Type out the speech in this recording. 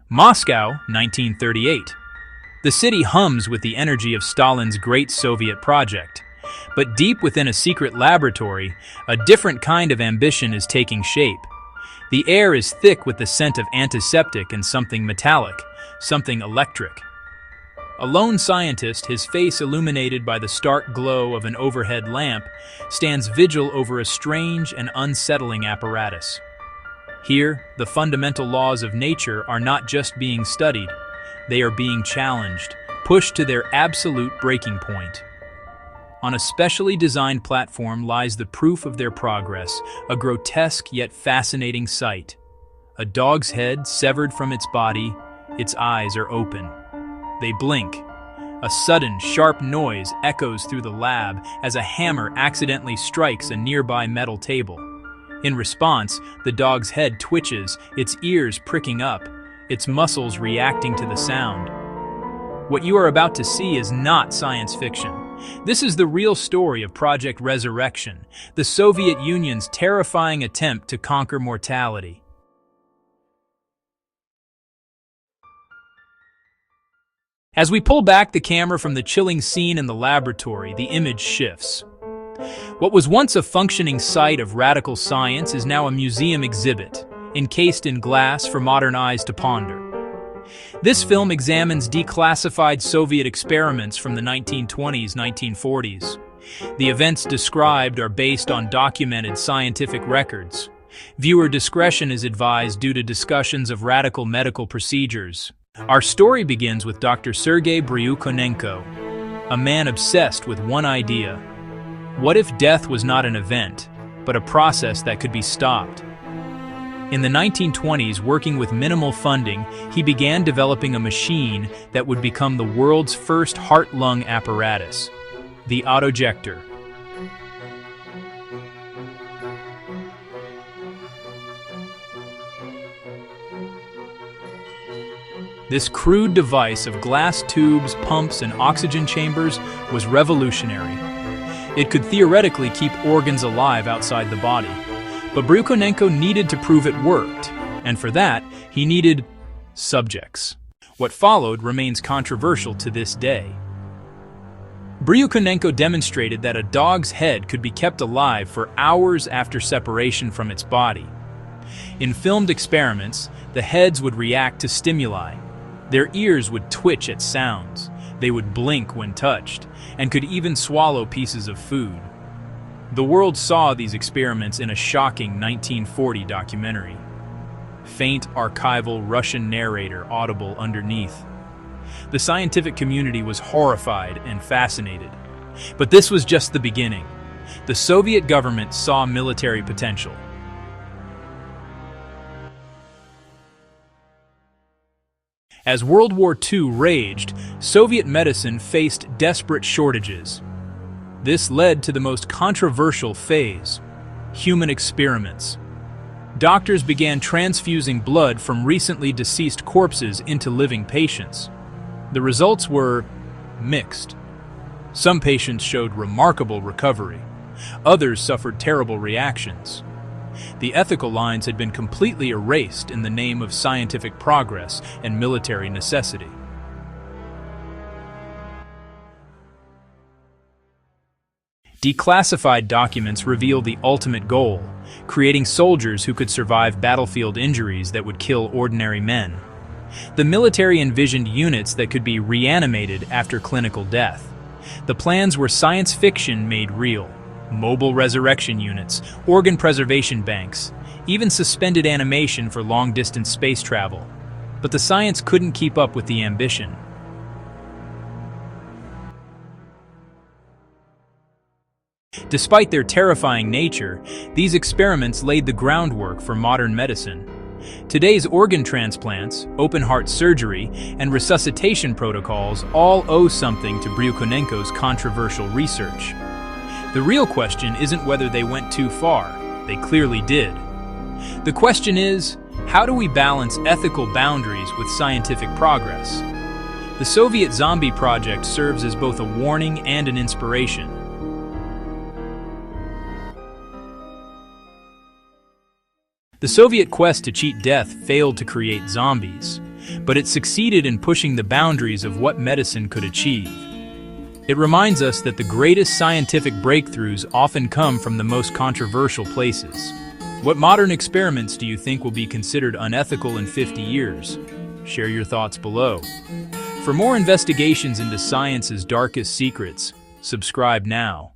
Moscow, 1938. The city hums with the energy of Stalin's great Soviet project. But deep within a secret laboratory, a different kind of ambition is taking shape. The air is thick with the scent of antiseptic and something metallic, something electric. A lone scientist, his face illuminated by the stark glow of an overhead lamp, stands vigil over a strange and unsettling apparatus. Here, the fundamental laws of nature are not just being studied, they are being challenged, pushed to their absolute breaking point. On a specially designed platform lies the proof of their progress, a grotesque yet fascinating sight. A dog's head severed from its body, its eyes are open. They blink. A sudden, sharp noise echoes through the lab as a hammer accidentally strikes a nearby metal table. In response, the dog's head twitches, its ears pricking up, its muscles reacting to the sound. What you are about to see is not science fiction. This is the real story of Project Resurrection, the Soviet Union's terrifying attempt to conquer mortality. As we pull back the camera from the chilling scene in the laboratory, the image shifts. What was once a functioning site of radical science is now a museum exhibit, encased in glass for modern eyes to ponder. This film examines declassified Soviet experiments from the 1920s, 1940s. The events described are based on documented scientific records. Viewer discretion is advised due to discussions of radical medical procedures. Our story begins with Dr. Sergei Bryukhanenko, a man obsessed with one idea. What if death was not an event, but a process that could be stopped? In the 1920s, working with minimal funding, he began developing a machine that would become the world's first heart-lung apparatus, the autojector. This crude device of glass tubes, pumps, and oxygen chambers was revolutionary. It could theoretically keep organs alive outside the body. But Bryukhanenko needed to prove it worked, and for that, he needed subjects. What followed remains controversial to this day. Bryukhanenko demonstrated that a dog's head could be kept alive for hours after separation from its body. In filmed experiments, the heads would react to stimuli. Their ears would twitch at sounds, they would blink when touched, and could even swallow pieces of food. The world saw these experiments in a shocking 1940 documentary. Faint archival Russian narrator audible underneath. The scientific community was horrified and fascinated. But this was just the beginning. The Soviet government saw military potential. As World War II raged, Soviet medicine faced desperate shortages. This led to the most controversial phase: human experiments. Doctors began transfusing blood from recently deceased corpses into living patients. The results were mixed. Some patients showed remarkable recovery. Others suffered terrible reactions. The ethical lines had been completely erased in the name of scientific progress and military necessity. Declassified documents reveal the ultimate goal: creating soldiers who could survive battlefield injuries that would kill ordinary men. The military envisioned units that could be reanimated after clinical death. The plans were science fiction made real. Mobile resurrection units, organ preservation banks, even suspended animation for long-distance space travel. But the science couldn't keep up with the ambition. Despite their terrifying nature, these experiments laid the groundwork for modern medicine. Today's organ transplants, open-heart surgery, and resuscitation protocols all owe something to Bryukhanenko's controversial research. The real question isn't whether they went too far. They clearly did. The question is, how do we balance ethical boundaries with scientific progress? The Soviet zombie project serves as both a warning and an inspiration. The Soviet quest to cheat death failed to create zombies, but it succeeded in pushing the boundaries of what medicine could achieve. It reminds us that the greatest scientific breakthroughs often come from the most controversial places. What modern experiments do you think will be considered unethical in 50 years? Share your thoughts below. For more investigations into science's darkest secrets, subscribe now.